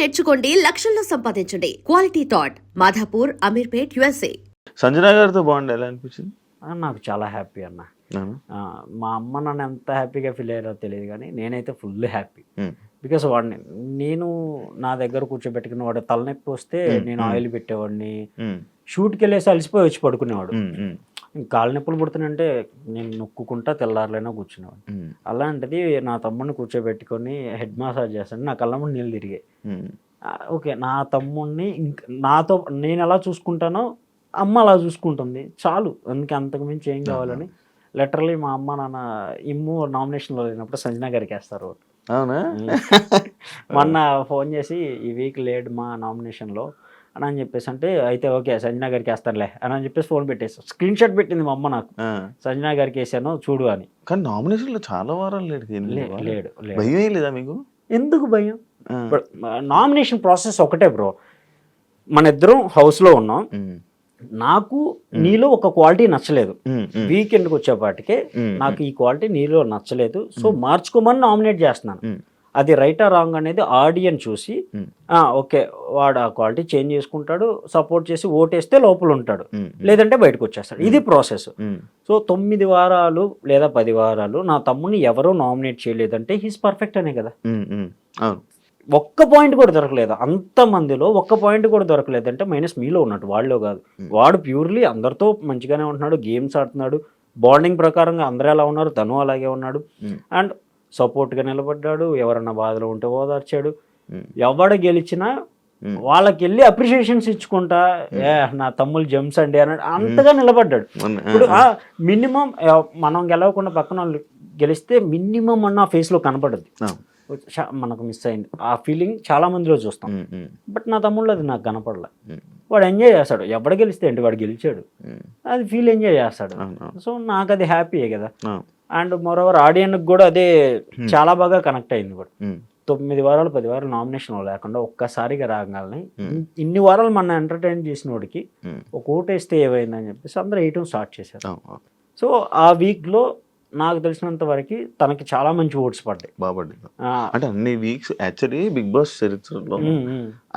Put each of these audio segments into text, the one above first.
నేర్చుకోండి, లక్షల్లో సంపాదించండి. Quality thought Madhapur, Ameerpet, USA. Sanjana గారితో బాగుండే ఎలా అనిపించింది? నాకు చాలా హ్యాపీ అన్న. మా అమ్మ నన్ను ఎంత హ్యాపీగా ఫీల్ అయ్యారో తెలియదు కానీ నేనైతే ఫుల్ హ్యాపీ. బికాస్ వాడిని నేను నా దగ్గర కూర్చోబెట్టుకుని వాడు తలనొప్పి వస్తే నేను ఆయిల్ పెట్టేవాడిని, షూట్కి వెళ్ళేసి అలసిపోయి వచ్చి పడుకునేవాడు. కాళ్ళ నొప్పులు పుడుతున్నాయంటే నేను నొక్కుంటా తెల్లారులైనా కూర్చునేవాడు. అలాంటిది నా తమ్ముడిని కూర్చోబెట్టుకొని హెడ్ మసాజ్ చేస్తాను, నా కళ్ళ ముందు నీళ్ళు తిరిగాయి. ఓకే, నా తమ్ముడిని నాతో నేను ఎలా చూసుకుంటానో అమ్మ అలా చూసుకుంటుంది, చాలు, అందుకే అంతకుమించి ఏం కావాలని లిటరలీ మా అమ్మ నాన్న ఇమ్ము నామినేషన్లో లేనప్పుడు సంజన గారికి వేస్తారు. అవునా? మొన్న ఫోన్ చేసి ఈ వీక్ లేడు మా నామినేషన్లో అని చెప్పేసి అంటే, అయితే ఓకే సంజన గారికి వేస్తానులే అని చెప్పేసి ఫోన్ పెట్టేసి స్క్రీన్ షాట్ పెట్టింది మా అమ్మ నాకు, సంజన గారికి వేసాను చూడు అని. కానీ నామినేషన్లో చాలా వారాలు లేడు. లేడు. భయం లేదా మీకు? ఎందుకు భయం? నామినేషన్ ప్రాసెస్ ఒకటే బ్రో. మన ఇద్దరం హౌస్లో ఉన్నాం, నాకు నీలో ఒక క్వాలిటీ నచ్చలేదు, వీకెండ్కి వచ్చేపాటికే నాకు ఈ క్వాలిటీ నీలో నచ్చలేదు, సో మార్చుకోమని నామినేట్ చేస్తున్నాను. అది రైటా రాంగ్ అనేది ఆడియన్స్ చూసి ఓకే వాడు ఆ క్వాలిటీ చేంజ్ చేసుకుంటాడు, సపోర్ట్ చేసి ఓటేస్తే లోపల ఉంటాడు, లేదంటే బయటకు వచ్చేస్తాడు. ఇది ప్రాసెస్. సో 9 వారాలు లేదా 10 వారాలు నా తమ్ముని ఎవరో నామినేట్ చేయలేదంటే హీస్ పర్ఫెక్ట్ అనే కదా. ఒక్క పాయింట్ కూడా దొరకలేదు, అంతమందిలో ఒక్క పాయింట్ కూడా దొరకలేదంటే మైనస్ మీలో ఉన్నట్టు, వాళ్ళలో కాదు. వాడు ప్యూర్లీ అందరితో మంచిగానే ఉంటున్నాడు, గేమ్స్ ఆడుతున్నాడు, బాండింగ్ ప్రకారంగా అందరూ ఎలా ఉన్నారు తను అలాగే ఉన్నాడు, అండ్ సపోర్ట్గా నిలబడ్డాడు, ఎవరన్నా బాధలో ఉంటే ఓదార్చాడు. ఎవడ గెలిచినా వాళ్ళకి వెళ్ళి అప్రిషియేషన్స్ ఇచ్చుకుంటా, నా తమ్ముళ్ళు జెమ్స్ అండి అన్నాడు, అంతగా నిలబడ్డాడు. ఇప్పుడు మినిమం మనం గెలవకుండా పక్కన వాళ్ళు గెలిస్తే మినిమం అన్న ఫేస్లో కనపడదు, మనకు మిస్ అయింది ఆ ఫీలింగ్ చాలా మందిలో చూస్తాం. బట్ నా తమ్ముళ్ళు అది నాకు కనపడలే. వాడు ఎంజాయ్ చేస్తాడు, ఎవడ గెలిస్తే ఏంటి వాడు గెలిచాడు, అది ఫీల్ ఎంజాయ్ చేస్తాడు. సో నాకు అది హ్యాపీయే కదా. అండ్ మరోవర్ ఆడియన్కి కూడా అదే చాలా బాగా కనెక్ట్ అయింది కూడా. 9 వారాలు 10 వారాలు నామినేషన్ లేకుండా ఒక్కసారిగా రాగాలని ఇన్ని వారాలు మన ఎంటర్టైన్ చేసిన వాడికి ఒక ఓటేస్తే ఏమైందని చెప్పేసి అందరూ వేయటం స్టార్ట్ చేశారు. సో ఆ వీక్లో నాకు తెలిసినంత వరకు తనకి చాలా మంచి ఓట్స్ పడ్డాయి. అంటే అన్ని వీక్స్ యాక్చువల్లీ బిగ్ బాస్ చరిత్రలో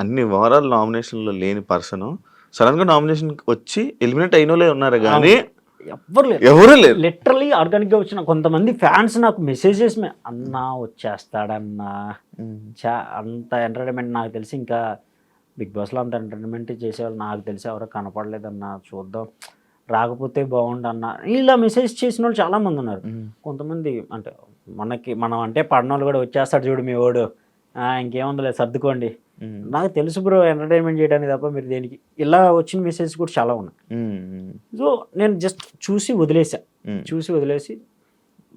అన్ని వారాలు నామినేషన్లో లేని పర్సన్ సడన్ గా నామినేషన్ వచ్చి ఎలిమినేట్ అయినోలే ఉన్నారు కానీ ఎవరు లేరు. లిటరలీ ఆర్గానిక్ గా వచ్చిన కొంతమంది ఫ్యాన్స్ నాకు మెసేజెస్ అన్నా వచ్చేస్తాడన్నా, అంత ఎంటర్టైన్మెంట్ నాకు తెలిసి ఇంకా బిగ్ బాస్ లో అంత ఎంటర్టైన్మెంట్ చేసేవాళ్ళు నాకు తెలిసి ఎవరో కనపడలేదన్నా, చూద్దాం రాకపోతే బాగుండన్నా, ఇలా మెసేజ్ చేసిన వాళ్ళు చాలా మంది ఉన్నారు. కొంతమంది అంటే మనం అంటే పడిన వాళ్ళు కూడా వచ్చేస్తాడు చూడు మీ వాడు, ఇంకేముందలే సర్దుకోండి, నాకు తెలుసు బ్రో ఎంటర్టైన్మెంట్ చేయడానికి తప్ప మీరు దేనికి, ఇలా వచ్చిన మెసేజ్ కూడా చాలా ఉన్నాయి. సో నేను జస్ట్ చూసి వదిలేసి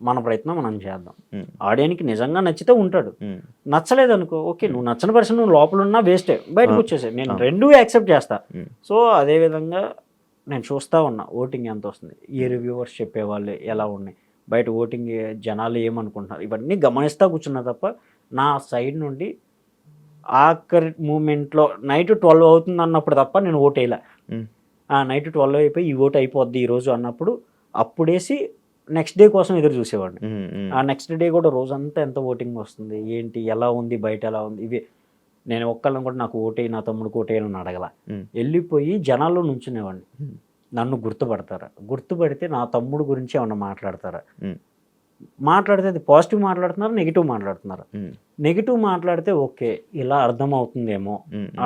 మన ప్రయత్నం మనం చేద్దాం. ఆడియన్కి నిజంగా నచ్చితే ఉంటాడు, నచ్చలేదు అనుకో ఓకే, నువ్వు నచ్చని పర్సన్ నువ్వు లోపల ఉన్నా వేస్టే, బయటకు వచ్చేసాయి, నేను రెండూ యాక్సెప్ట్ చేస్తా. సో అదేవిధంగా నేను చూస్తూ ఉన్నా ఓటింగ్ ఎంత వస్తుంది, ఏ రివ్యూవర్స్ చెప్పేవాళ్ళు ఎలా ఉన్నాయి, బయట ఓటింగ్ జనాలు ఏమనుకుంటున్నారు, ఇవన్నీ గమనిస్తూ కూర్చున్నా తప్ప నా సైడ్ నుండి ఆఖరి మూమెంట్లో నైట్ 12 అవుతుంది అన్నప్పుడు తప్ప నేను ఓటు వేయలే. నైట్ 12 అయిపోయి ఈ ఓటు అయిపోద్ది ఈరోజు అన్నప్పుడు అప్పుడేసి నెక్స్ట్ డే కోసం ఎదురు చూసేవాడిని. ఆ నెక్స్ట్ డే కూడా రోజంతా ఎంత ఓటింగ్ వస్తుంది ఏంటి ఎలా ఉంది బయట ఎలా ఉంది, ఇవి నేను ఒక్కళ్ళని కూడా నాకు ఓటే నా తమ్ముడికి ఓటేయాలని అడగల, వెళ్ళిపోయి జనాల్లో నుంచునేవాడిని. నన్ను గుర్తుపడితే నా తమ్ముడు గురించి ఏమన్నా మాట్లాడితే అది పాజిటివ్ మాట్లాడుతున్నారు, నెగిటివ్ మాట్లాడుతున్నారు. నెగిటివ్ మాట్లాడితే ఓకే ఇలా అర్థం అవుతుందేమో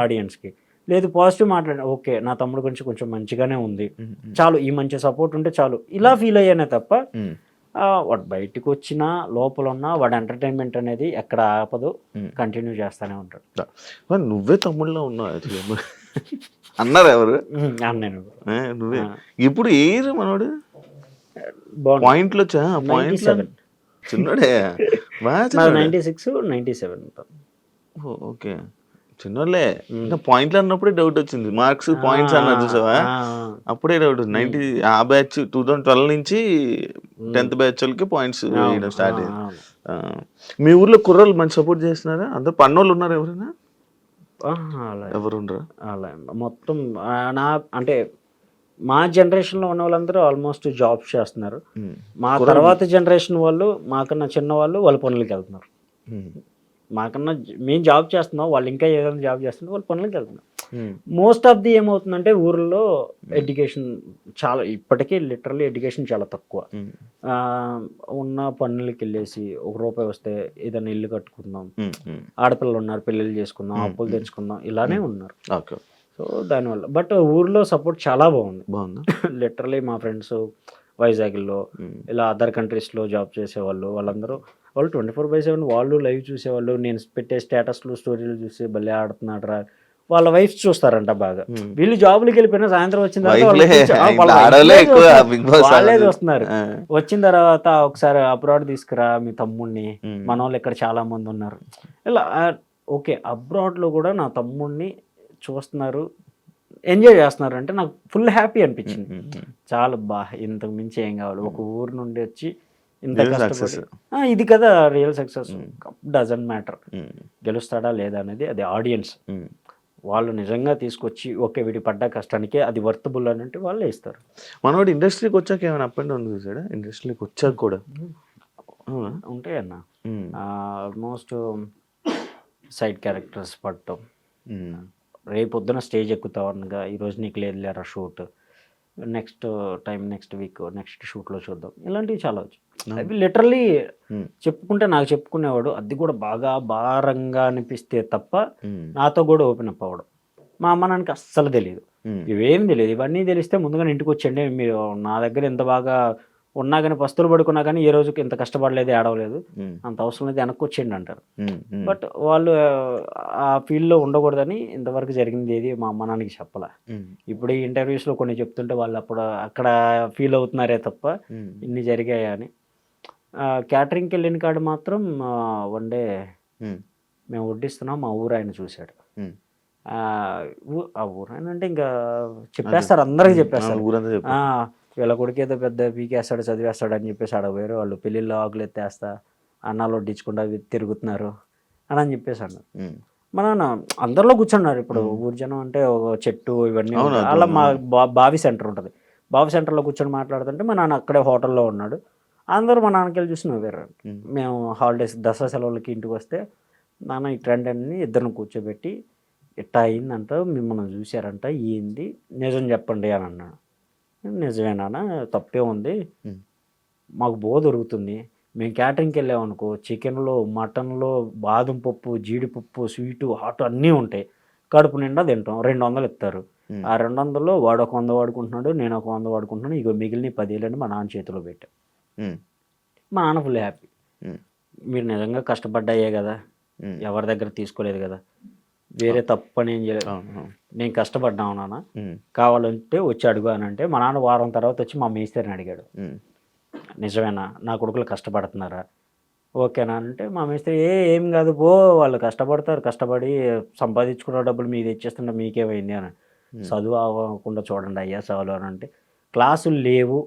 ఆడియన్స్కి, లేదు పాజిటివ్ ఓకే నా తమ్ముడు గురించి కొంచెం మంచిగానే ఉంది చాలు, ఈ మంచి సపోర్ట్ ఉంటే చాలు, ఇలా ఫీల్ అయ్యానే తప్ప వాడు బయటకు వచ్చినా లోపల ఉన్నా వాడు ఎంటర్టైన్మెంట్ అనేది ఎక్కడ ఆపదు, కంటిన్యూ చేస్తానే ఉంటాడు. నువ్వే తమ్ముళ్ళ ఉన్నావు అన్నారు ఎవరు? నేను నువ్వే ఇప్పుడు ఏరు మనోడు పాయింట్లు వచ్చా? చిన్నోడే 96, 97. ఓకే చిన్నోళ్ళే. ఇంకా పాయింట్లు అన్నప్పుడే డౌట్ వచ్చింది, మార్క్స్ పాయింట్స్ అన్నారు చూసావా, అప్పుడే డౌట్. ఆ బ్యాచ్ 2012 నుంచి 10th బ్యాచ్ వాళ్ళకి పాయింట్స్ వేయడం స్టార్ట్ అయ్యింది. మీ ఊర్లో కుర్రోళ్ళు మంచి సపోర్ట్ చేస్తున్నారా? అందరు పన్నోళ్ళు ఉన్నారు ఎవరైనా? ఎవరు అలా మొత్తం అంటే మా జనరేషన్లో ఉన్న వాళ్ళందరూ ఆల్మోస్ట్ జాబ్స్ చేస్తున్నారు. మా తర్వాత జనరేషన్ వాళ్ళు మాకన్నా చిన్న వాళ్ళు వాళ్ళ పనులకి వెళ్తున్నారు. మాకన్నా మేము జాబ్ చేస్తున్నాం, వాళ్ళు ఇంకా ఏదైనా జాబ్ చేస్తున్నారు, వాళ్ళు పనులకు వెళ్తున్నారు. మోస్ట్ ఆఫ్ ది ఏమవుతుందంటే ఊర్లో ఎడ్యుకేషన్ చాలా, ఇప్పటికీ లిటరల్లీ ఎడ్యుకేషన్ చాలా తక్కువ. ఉన్న పనులకి వెళ్ళేసి ₹1 వస్తే ఏదైనా ఇల్లు కట్టుకుందాం, ఆడపిల్లలు ఉన్నారు పెళ్ళిళ్ళు చేసుకుందాం, అప్పులు తెచ్చుకుందాం, ఇలానే ఉన్నారు. సో దానివల్ల బట్ ఊర్లో సపోర్ట్ చాలా బాగుంది. లిటరల్లీ మా ఫ్రెండ్స్ వైజాగ్లో ఇలా అదర్ కంట్రీస్లో జాబ్ చేసేవాళ్ళు, వాళ్ళందరూ వాళ్ళు 24/7 వాళ్ళు లైవ్ చూసేవాళ్ళు. నేను పెట్టే స్టేటస్లు స్టోరీలు చూసి భలే ఆడుతున్నాడు రా, వాళ్ళ వైఫ్స్ చూస్తారంట బాగా. వీళ్ళు జాబులకి వెళ్ళిపోయినా సాయంత్రం వచ్చిన తర్వాత వాళ్ళే చూస్తున్నారు. వచ్చిన తర్వాత ఒకసారి అబ్రాడ్ తీసుకురా మీ తమ్ముడిని, మన వాళ్ళు ఇక్కడ చాలా మంది ఉన్నారు ఇలా. ఓకే, అబ్రాడ్లో కూడా నా తమ్ముడిని చూస్తున్నారు, ఎంజాయ్ చేస్తున్నారు అంటే నాకు ఫుల్ హ్యాపీ అనిపించింది. చాలా ఇంతకు మించి ఏం కావాలి, ఒక ఊరు నుండి వచ్చి ఇంత కష్టపడి ఇది కదా రియల్ సక్సెస్. డజంట్ మ్యాటర్ గెలుస్తాడా లేదా అనేది, అది ఆడియన్స్ వాళ్ళు నిజంగా తీసుకొచ్చి ఓకే వీడి పడ్డ కష్టానికి అది వర్తబుల్ అని అంటే వాళ్ళే ఇస్తారు. మనవాడు ఇండస్ట్రీకి వచ్చాక ఏమైనా అప్ అండ్ డౌన్ చూసాడా? ఇండస్ట్రీకి వచ్చాక కూడా ఉంటాయి అన్న. ఆల్మోస్ట్ సైడ్ క్యారెక్టర్స్ పడటం, రేపొద్దున స్టేజ్ ఎక్కుతావు అనగా ఈరోజు నీకు లేదు లేరా shoot, next time next week next షూట్లో చూద్దాం, ఇలాంటివి చాలా వచ్చాయి. అవి లిటరల్లీ చెప్పుకుంటే నాకు చెప్పుకునేవాడు, అది కూడా బాగా భారంగా అనిపిస్తే తప్ప నాతో కూడా ఓపెన్ అప్ అవ్వడం. మా అమ్మ నాన్నకి అస్సలు తెలియదు, ఇవేం తెలియదు. ఇవన్నీ తెలిస్తే ముందుగా ఇంటికి వచ్చండి, మీరు నా దగ్గర ఎంత బాగా ఉన్నా కానీ పస్తులు పడుకున్నా కానీ ఏ రోజుకి ఇంత కష్టపడలేదు ఏడవలేదు, అంత అవసరం లేదు వెనక్కి వచ్చేయండి అంటారు. బట్ వాళ్ళు ఆ ఫీల్డ్లో ఉండకూడదని ఇంతవరకు జరిగింది ఏది మా అమ్మ నాన్నకి చెప్పాల. ఇప్పుడు ఈ ఇంటర్వ్యూస్లో కొన్ని చెప్తుంటే వాళ్ళు అక్కడ ఫీల్ అవుతున్నారే తప్ప ఇన్ని జరిగాయా అని. క్యాటరింగ్కి వెళ్ళిన కాడ మాత్రం వన్ డే మేము వడ్డిస్తున్నాం, మా ఊరు ఆయన చూశాడు. ఆ ఊరు ఆయన అంటే ఇంకా చెప్పేస్తారు, అందరికీ చెప్పేస్తారు, వీళ్ళ కొడుకు ఏదో పెద్ద పీకేస్తాడు చదివేస్తాడు అని చెప్పేసి ఆడ వేరే వాళ్ళు పెళ్ళిళ్ళు ఆకులు ఎత్తేస్తా అన్నాలు వడ్డించకుండా తిరుగుతున్నారు అని చెప్పేసి అన్నారు. మా నాన్న అందరిలో కూర్చున్నారు. ఇప్పుడు ఊరు జనం అంటే ఒక చెట్టు ఇవన్నీ అలా మా బావి సెంటర్ ఉంటుంది, బావి సెంటర్లో కూర్చొని మాట్లాడుతుంటే మా నాన్న అక్కడే హోటల్లో ఉన్నాడు. అందరూ మా నాన్నకి వెళ్ళి చూసి నవ్వారు. మేము హాలిడేస్ దసరా సెలవులకి ఇంటికి వస్తే నాన్న ఈ ట్రెండ్ అన్ని ఇద్దరిని కూర్చోబెట్టి ఇట్టా అయిందంట, మిమ్మల్ని చూశారంట, ఏంది నిజం చెప్పండి అని అన్నాడు. నిజమేనా, తప్పే ఉంది, మాకు బో దొరుకుతుంది, మేము క్యాటరింగ్కి వెళ్ళామనుకో చికెన్లో మటన్లో బాదం పప్పు జీడిపప్పు స్వీటు హాట్ అన్నీ ఉంటాయి, కడుపు నిండా తింటాం, 200 ఇస్తారు. ఆ 200లో వాడు ఒక 100 వాడుకుంటున్నాడు, నేను ఒక 100 వాడుకుంటున్నాను, ఇక మిగిలిన 10,000 మా నాన్న చేతిలో పెట్టా. మా నాన్న ఫుల్ హ్యాపీ. మీరు నిజంగా కష్టపడ్డాయే కదా, ఎవరి దగ్గర తీసుకోలేదు కదా, వేరే తప్పు అని ఏం చేయలేదు, నేను కష్టపడ్డాను నాన్న, కావాలంటే వచ్చి అడుగు అని అంటే మా నాన్న వారం తర్వాత వచ్చి మా మేస్త్రిని అడిగాడు, నిజమేనా నా కొడుకులు కష్టపడుతున్నారా, ఓకేనా అంటే మా మేస్త్రి ఏం కాదు పో, వాళ్ళు కష్టపడతారు, కష్టపడి సంపాదించుకున్న డబ్బులు మీకు తెచ్చేస్తుంటే మీకేమైంది అని. చదువు అవ్వకుండా చూడండి అయ్యా చాలు అని అంటే, క్లాసులు లేవు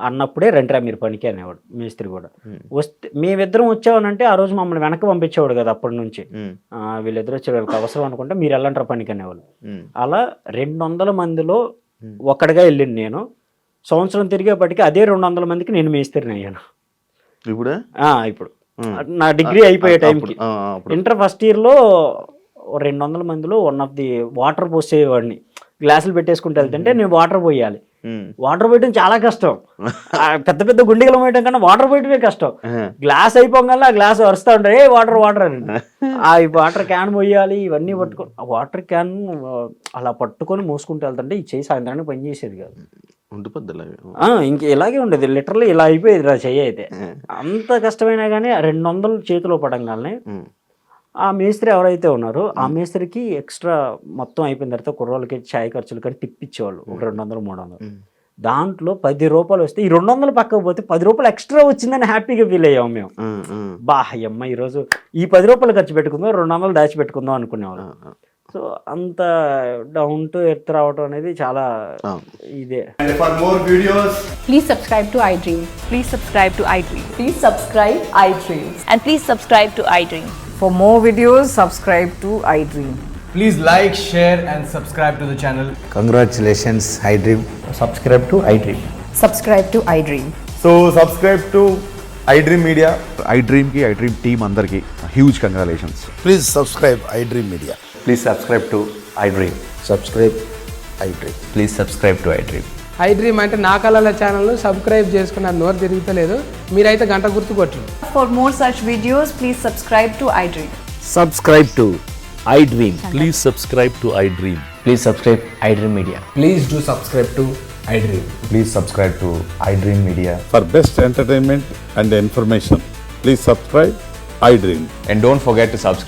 అన్నప్పుడే రండిరా మీరు పనికి అనేవాడు మేస్త్రి కూడా. వస్తే మేమిద్దరం వచ్చామనంటే ఆ రోజు మమ్మల్ని వెనక్కి పంపించేవాడు కదా, అప్పటి నుంచి వీళ్ళిద్దరు వచ్చే వాళ్ళకి అవసరం అనుకుంటే మీరు వెళ్ళంటారా పనికి అనేవాళ్ళు. అలా 200 మందిలో ఒక్కడిగా వెళ్ళింది నేను. సంవత్సరం తిరిగేపటికి అదే 200 మందికి నేను మేస్త్రిని అయ్యాను. ఇప్పుడు నా డిగ్రీ అయిపోయే టైంకి ఇంటర్ ఫస్ట్ ఇయర్లో 200 మందిలో వన్ ఆఫ్ ది వాటర్ పోసేవాడిని. గ్లాసులు పెట్టేసుకుంటూ వెళ్తుంటే నేను వాటర్ పోయాలి, వాటర్ పోయటం చాలా కష్టం, పెద్ద పెద్ద గుండెలు పోయటం కన్నా వాటర్ పోయటమే కష్టం. గ్లాస్ అయిపోగానే ఆ గ్లాస్ వరుస్తూ ఉంటాయి, వాటర్ వాటర్ అని ఆ వాటర్ క్యాన్ పోయాలి, ఇవన్నీ పట్టుకొని ఆ వాటర్ క్యాన్ అలా పట్టుకొని మోసుకుంటూ వెళ్తుంటే ఈ చేయి సాయంత్రానికి పని చేసేది కాదు, ఇంక ఇలాగే ఉండేది, లిటరల్లీ ఇలా అయిపోయేది నా చెయ్యి అయితే. అంత కష్టమైనా కానీ 200 చేతిలో పడంగానే ఆ మేస్త్రి ఎవరైతే ఉన్నారో ఆ మేస్త్రికి ఎక్స్ట్రా మొత్తం అయిపోయిన తర్వాత కుర్రోళ్ళకి ఛాయ్ ఖర్చులు కానీ టిప్ ఇచ్చేవాళ్ళు, ఒక 200-300. దాంట్లో ₹10 వస్తే ఈ 200 పక్కకు పోతే ₹10 ఎక్స్ట్రా వచ్చిందని హ్యాపీగా ఫీల్ అయ్యాము మేము. అమ్మ ఈరోజు ఈ ₹10 ఖర్చు పెట్టుకుందాం, 200 దాచిపెట్టుకుందాం అనుకునేవాళ్ళం. సో అంత డౌన్ టు ఎర్త్ రావడం అనేది చాలా ఇదే. For more videos, please subscribe to iDream. Please subscribe to iDream. Please subscribe iDream. And please subscribe to iDream. For more videos, subscribe to iDream. please like, share and subscribe to the channel. Congratulations, iDream. Subscribe to iDream. Subscribe to iDream. So subscribe to iDream Media. ఐ డ్రీమ్కి iDream team అందరికీ huge congratulations. Please subscribe iDream Media. Please subscribe to iDream. Subscribe iDream. Please subscribe to iDream. iDream అంటే నా కళల ఛానల్ను subscribe చేసుకున్న నోరు తిరుగుతలేదు, మీరైతే గంట గుర్తు కొట్టండి. For more such videos, please subscribe to iDream. Subscribe to iDream. Please subscribe to iDream. Please subscribe iDream Media. Please do subscribe to iDream. Please subscribe to iDream Media. For best entertainment and information please subscribe I dream. And don't forget to subscribe